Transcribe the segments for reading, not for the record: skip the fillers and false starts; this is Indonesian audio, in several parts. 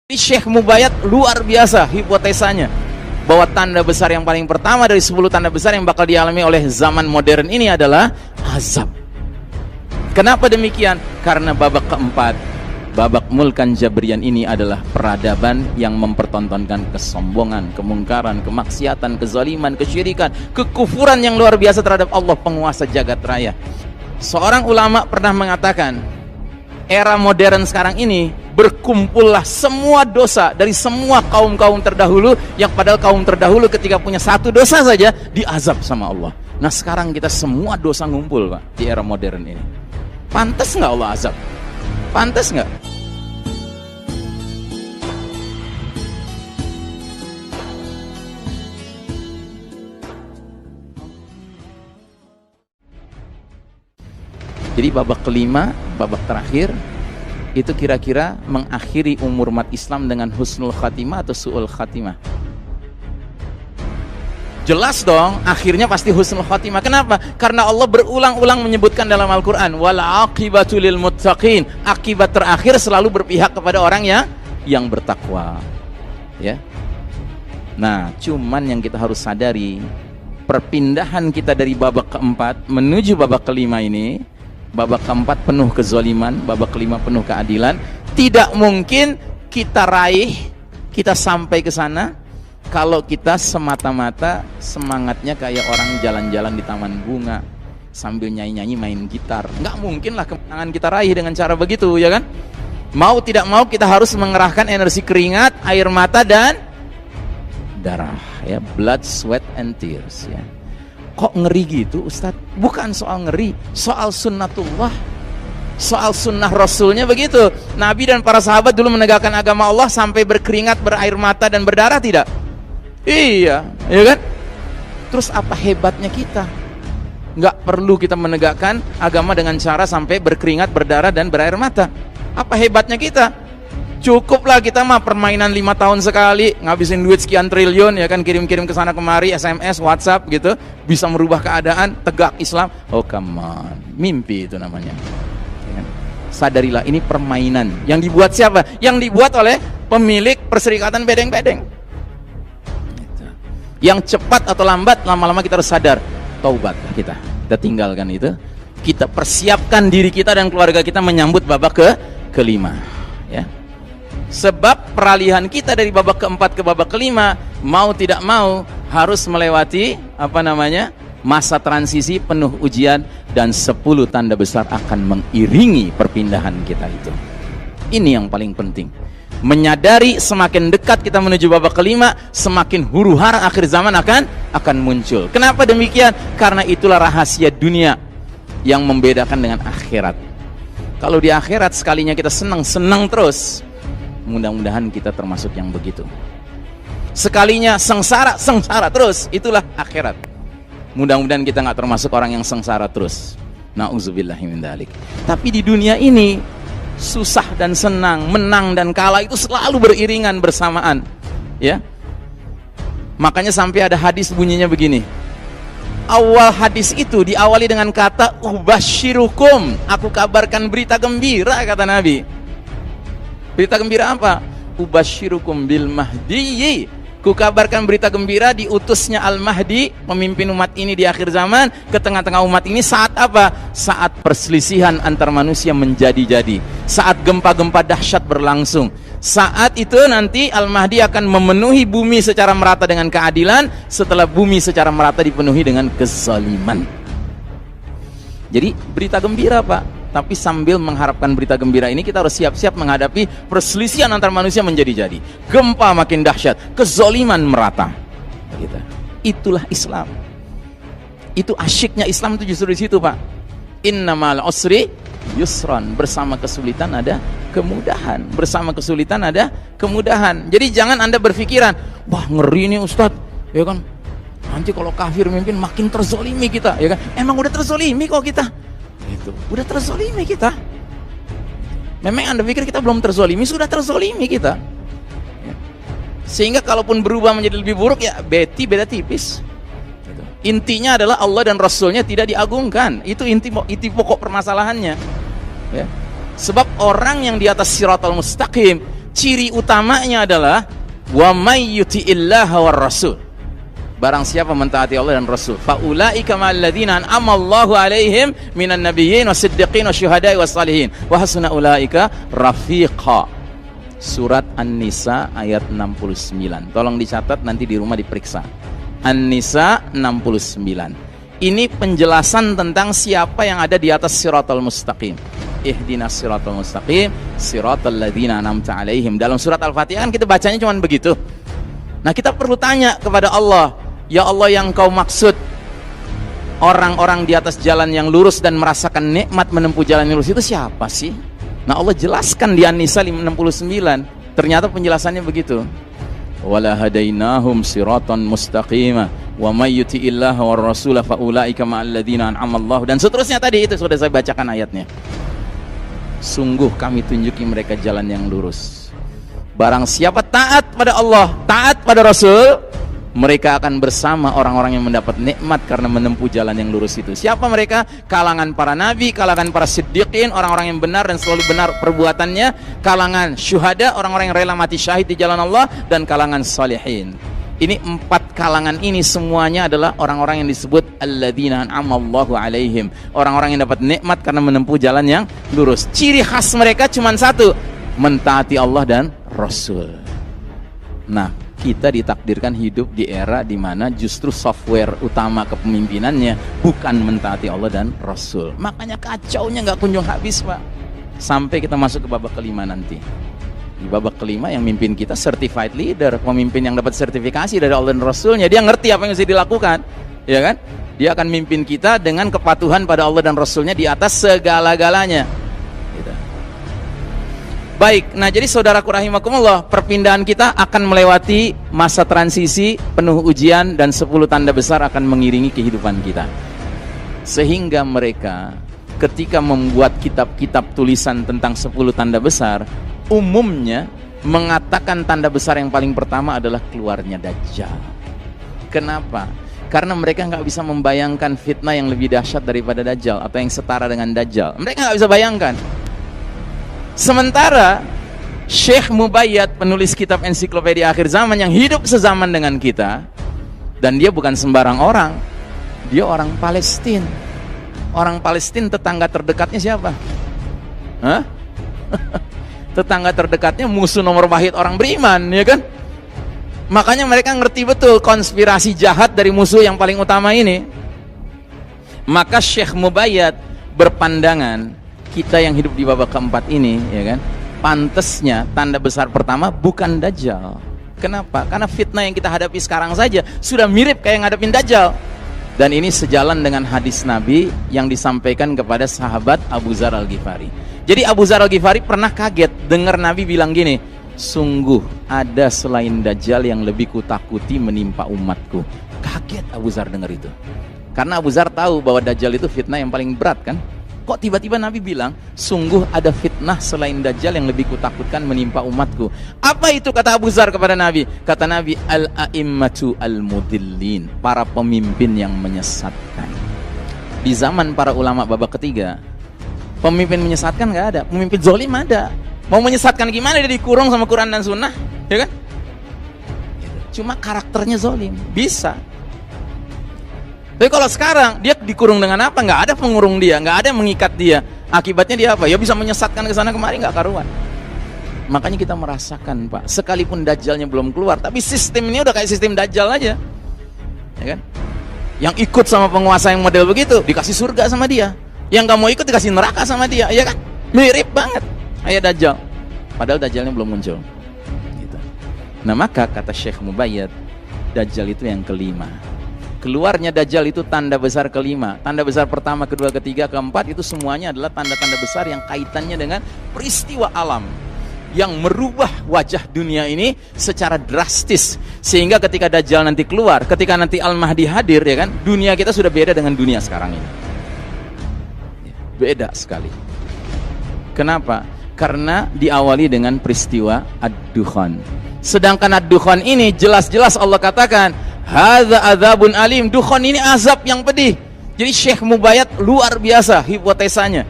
Ini Syekh Mubayat luar biasa hipotesanya bahwa tanda besar yang paling pertama dari 10 tanda besar yang bakal dialami oleh zaman modern ini adalah azab. Kenapa demikian? Karena babak keempat, babak mulkan jabrian ini adalah peradaban yang mempertontonkan kesombongan, kemungkaran, kemaksiatan, kezaliman, kesyirikan, kekufuran yang luar biasa terhadap Allah penguasa jagat raya. Seorang ulama pernah mengatakan, era modern sekarang ini berkumpullah semua dosa dari semua kaum-kaum terdahulu, yang padahal kaum terdahulu ketika punya satu dosa saja diazab sama Allah. Nah sekarang kita semua dosa ngumpul Pak di era modern ini. Pantas nggak Allah azab? Pantas nggak? Jadi babak kelima, babak terakhir itu kira-kira mengakhiri umur umat Islam dengan husnul khatimah atau su'ul khatimah. Jelas dong, akhirnya pasti husnul khatimah. Kenapa? Karena Allah berulang-ulang menyebutkan dalam Al-Quran, wal aqibatu lil muttaqin, akibat terakhir selalu berpihak kepada orang yang bertakwa. Ya. Nah, cuman yang kita harus sadari, perpindahan kita dari babak keempat menuju babak kelima ini, babak keempat penuh kezaliman, babak kelima penuh keadilan. Tidak mungkin kita raih, kita sampai ke sana kalau kita semata-mata semangatnya kayak orang jalan-jalan di taman bunga sambil nyanyi-nyanyi main gitar. Nggak mungkin lah kemenangan kita raih dengan cara begitu, ya kan? Mau tidak mau kita harus mengerahkan energi keringat, air mata dan darah, ya, blood, sweat and tears, ya. Kok ngeri gitu Ustadz? Bukan soal ngeri, soal sunnatullah, soal sunnah Rasulnya begitu. Nabi dan para sahabat dulu menegakkan agama Allah sampai berkeringat, berair mata dan berdarah tidak? Iya, ya kan? Terus apa hebatnya kita? Nggak perlu kita menegakkan agama dengan cara sampai berkeringat, berdarah dan berair mata. Apa hebatnya kita? Cukuplah kita mah permainan 5 tahun sekali, ngabisin duit sekian triliun, ya kan, kirim-kirim ke sana kemari, SMS, WhatsApp gitu, bisa merubah keadaan, tegak Islam. Oh come on, mimpi itu namanya. Ya kan? Sadarilah ini permainan. Yang dibuat siapa? Yang dibuat oleh pemilik perserikatan bedeng-bedeng. Gitu. Yang cepat atau lambat, lama-lama kita harus sadar, taubatlah kita tinggalkan itu. Kita persiapkan diri kita dan keluarga kita menyambut babak kelima, ya. Sebab peralihan kita dari babak keempat ke babak kelima, mau tidak mau harus melewati masa transisi penuh ujian, dan 10 tanda besar akan mengiringi perpindahan kita itu. Ini yang paling penting. Menyadari semakin dekat kita menuju babak kelima, semakin huru-hara akhir zaman akan muncul. Kenapa demikian? Karena itulah rahasia dunia yang membedakan dengan akhirat. Kalau di akhirat sekalinya kita senang-senang terus, mudah-mudahan kita termasuk yang begitu. Sekalinya sengsara terus, itulah akhirat. Mudah-mudahan kita nggak termasuk orang yang sengsara terus. Nauzubillahi min dzalik. Tapi di dunia ini susah dan senang, menang dan kalah itu selalu beriringan bersamaan, ya. Makanya sampai ada hadis bunyinya begini. Awal hadis itu diawali dengan kata ubasyirukum, aku kabarkan berita gembira, kata Nabi. Berita gembira apa? Ubasyirukum bil mahdi, ku kabarkan berita gembira diutusnya Al-Mahdi, pemimpin umat ini di akhir zaman, ke tengah-tengah umat ini saat apa? Saat perselisihan antar manusia menjadi-jadi, saat gempa-gempa dahsyat berlangsung. Saat itu nanti Al-Mahdi akan memenuhi bumi secara merata dengan keadilan, setelah bumi secara merata dipenuhi dengan kezaliman. Jadi berita gembira Pak. Tapi sambil mengharapkan berita gembira ini, kita harus siap-siap menghadapi perselisihan antar manusia menjadi-jadi, gempa makin dahsyat, kezaliman merata. Gitu. Itulah Islam. Itu asyiknya Islam, itu justru di situ Pak. Innamal usri yusran, bersama kesulitan ada kemudahan, bersama kesulitan ada kemudahan. Jadi jangan Anda berpikiran, wah ngeri nih Ustadz, ya kan? Nanti kalau kafir mimpin makin terzolimi kita, ya kan? Emang udah terzolimi kok kita. Itu udah terzolimi kita. Memang Anda pikir kita belum terzolimi? Sudah terzolimi kita, ya. Sehingga kalaupun berubah menjadi lebih buruk, ya beda tipis gitu. Intinya adalah Allah dan Rasulnya tidak diagungkan. Itu inti pokok permasalahannya, ya. Sebab orang yang di atas siratal mustaqim Ciri utamanya adalah wa may yuti'illaha war rasul. Barang siapa mentaati Allah dan Rasul, faulaika ma'al ladzina an'ama Allahu 'alaihim minan nabiyyin wasiddiqin wasyuhada'i wassalihin wa hasuna ulaika rafiqa. Surat An-Nisa ayat 69. Tolong dicatat, nanti di rumah diperiksa. An-Nisa 69. Ini penjelasan tentang siapa yang ada di atas siratal mustaqim. Ihdinas siratal mustaqim siratal ladzina an'amta 'alaihim. Dalam surat Al-Fatihah kan kita bacanya cuma begitu. Nah, kita perlu tanya kepada Allah, ya Allah, yang kau maksud orang-orang di atas jalan yang lurus dan merasakan nikmat menempuh jalan yang lurus itu siapa sih? Nah, Allah jelaskan di An-Nisa 69. Ternyata penjelasannya begitu. Wala hadainahum siratan mustaqima wa may yuti'illaha war rasula faulaika ma'al ladzina an'ama Allah, dan seterusnya. Tadi itu sudah saya bacakan ayatnya. Sungguh kami tunjuki mereka jalan yang lurus. Barang siapa taat pada Allah, taat pada Rasul, mereka akan bersama orang-orang yang mendapat nikmat karena menempuh jalan yang lurus itu. Siapa mereka? Kalangan para nabi, kalangan para siddiqin, orang-orang yang benar dan selalu benar perbuatannya, kalangan syuhada, orang-orang yang rela mati syahid di jalan Allah, dan kalangan salihin. Ini 4 kalangan ini semuanya adalah orang-orang yang disebut alladzina an'amallahu 'alaihim, orang-orang yang dapat nikmat karena menempuh jalan yang lurus. Ciri khas mereka cuma satu, mentaati Allah dan Rasul. Nah, kita ditakdirkan hidup di era di mana justru software utama kepemimpinannya bukan mentaati Allah dan Rasul. Makanya kacaunya nggak kunjung habis, Pak. Sampai kita masuk ke babak kelima nanti. Di babak kelima yang mimpin kita certified leader, pemimpin yang dapat sertifikasi dari Allah dan Rasulnya. Dia ngerti apa yang mesti dilakukan, ya kan? Dia akan mimpin kita dengan kepatuhan pada Allah dan Rasulnya di atas segala-galanya. Gitu. Baik, nah jadi saudaraku rahimakumullah, perpindahan kita akan melewati masa transisi penuh ujian dan 10 tanda besar akan mengiringi kehidupan kita. Sehingga mereka ketika membuat kitab-kitab tulisan tentang 10 tanda besar, umumnya mengatakan tanda besar yang paling pertama adalah keluarnya Dajjal. Kenapa? Karena mereka nggak bisa membayangkan fitnah yang lebih dahsyat daripada Dajjal atau yang setara dengan Dajjal. Mereka nggak bisa bayangkan. Sementara Syekh Mubayyad, penulis kitab ensiklopedia akhir zaman yang hidup sezaman dengan kita, dan dia bukan sembarang orang, dia orang Palestina. Orang Palestina tetangga terdekatnya siapa? Hah? Tetangga terdekatnya musuh nomor wahid orang beriman, ya kan? Makanya mereka ngerti betul konspirasi jahat dari musuh yang paling utama ini. Maka Syekh Mubayyad berpandangan, kita yang hidup di babak keempat ini, ya kan, pantesnya tanda besar pertama bukan Dajjal. Kenapa? Karena fitnah yang kita hadapi sekarang saja sudah mirip kayak ngadepin Dajjal. Dan ini sejalan dengan hadis Nabi yang disampaikan kepada sahabat Abu Dzar Al-Ghifari. Jadi Abu Dzar Al-Ghifari pernah kaget dengar Nabi bilang gini, sungguh ada selain Dajjal yang lebih kutakuti menimpa umatku. Kaget Abu Dzar dengar itu. Karena Abu Dzar tahu bahwa Dajjal itu fitnah yang paling berat kan. Kok tiba-tiba Nabi bilang, sungguh ada fitnah selain Dajjal yang lebih kutakutkan menimpa umatku. Apa itu kata Abu Dzar kepada Nabi? Kata Nabi, al-a'immatu al-mudillin, para pemimpin yang menyesatkan. Di zaman para ulama babak ketiga, pemimpin menyesatkan nggak ada, pemimpin zalim ada. Mau menyesatkan gimana? Dia dikurung sama Quran dan Sunnah, ya kan? Cuma karakternya zalim, bisa. Tapi kalau sekarang dia dikurung dengan apa? Nggak ada pengurung dia, nggak ada yang mengikat dia. Akibatnya dia apa? Ya bisa menyesatkan ke sana kemari, nggak karuan. Makanya kita merasakan, Pak, sekalipun Dajjalnya belum keluar, tapi sistem ini udah kayak sistem Dajjal aja, ya kan? Yang ikut sama penguasa yang model begitu dikasih surga sama dia, yang nggak mau ikut dikasih neraka sama dia, ya kan? Mirip banget kayak Dajjal. Padahal Dajjalnya belum muncul. Gitu. Nah maka kata Syekh Mubayyad, Dajjal itu yang kelima. Keluarnya Dajjal itu tanda besar kelima. Tanda besar pertama, kedua, ketiga, keempat itu semuanya adalah tanda-tanda besar yang kaitannya dengan peristiwa alam yang merubah wajah dunia ini secara drastis. Sehingga ketika Dajjal nanti keluar, ketika nanti Al-Mahdi hadir, ya kan, dunia kita sudah beda dengan dunia sekarang ini. Beda sekali. Kenapa? Karena diawali dengan peristiwa Ad-Dukhan. Sedangkan Ad-Dukhan ini jelas-jelas Allah katakan, hadza adzabun alim, dukhan ini azab yang pedih. Jadi Syekh Mubayyad luar biasa hipotesanya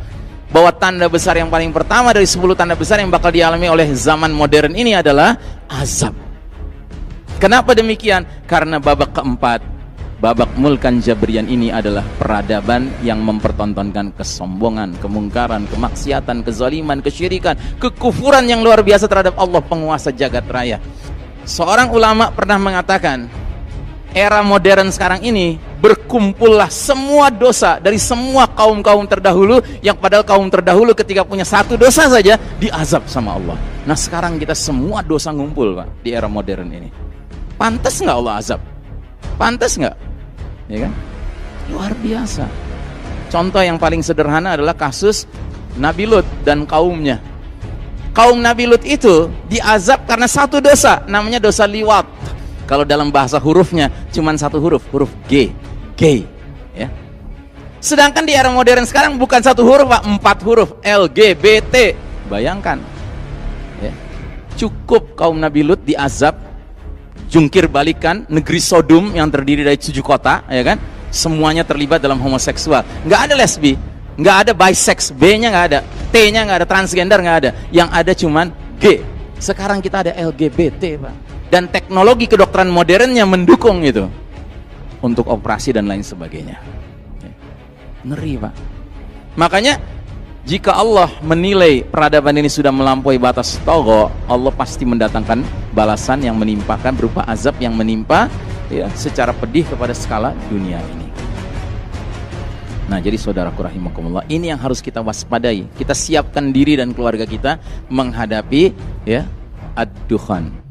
bahwa tanda besar yang paling pertama dari 10 tanda besar yang bakal dialami oleh zaman modern ini adalah azab. Kenapa demikian? Karena babak keempat, babak mulkan jabrian ini adalah peradaban yang mempertontonkan kesombongan, kemungkaran, kemaksiatan, kezaliman, kesyirikan, kekufuran yang luar biasa terhadap Allah penguasa jagat raya. Seorang ulama pernah mengatakan, era modern sekarang ini berkumpullah semua dosa dari semua kaum-kaum terdahulu, yang padahal kaum terdahulu ketika punya satu dosa saja diazab sama Allah. Nah sekarang kita semua dosa ngumpul Pak di era modern ini. Pantas nggak Allah azab? Pantas nggak? Ya kan? Luar biasa. Contoh yang paling sederhana adalah kasus Nabi Lut dan kaumnya. Kaum Nabi Lut itu diazab karena satu dosa, namanya dosa liwat. Kalau dalam bahasa hurufnya cuma satu huruf, huruf G, gay, ya. Sedangkan di era modern sekarang bukan satu huruf Pak, 4 huruf, LGBT. Bayangkan, ya. Cukup kaum Nabi Lut diazab, jungkir balikan negeri Sodom yang terdiri dari 7 kota, ya kan? Semuanya terlibat dalam homoseksual. Nggak ada lesbi, nggak ada bisex, B-nya nggak ada, T-nya nggak ada, transgender nggak ada. Yang ada cuman G. Sekarang kita ada LGBT Pak. Dan teknologi kedokteran modernnya mendukung itu untuk operasi dan lain sebagainya. Ngeri Pak. Makanya jika Allah menilai peradaban ini sudah melampaui batas togo, Allah pasti mendatangkan balasan yang menimpakan berupa azab yang menimpa, ya, secara pedih kepada skala dunia ini. Nah jadi saudaraku rahimakumullah, ini yang harus kita waspadai. Kita siapkan diri dan keluarga kita menghadapi, ya, ad-dukhan.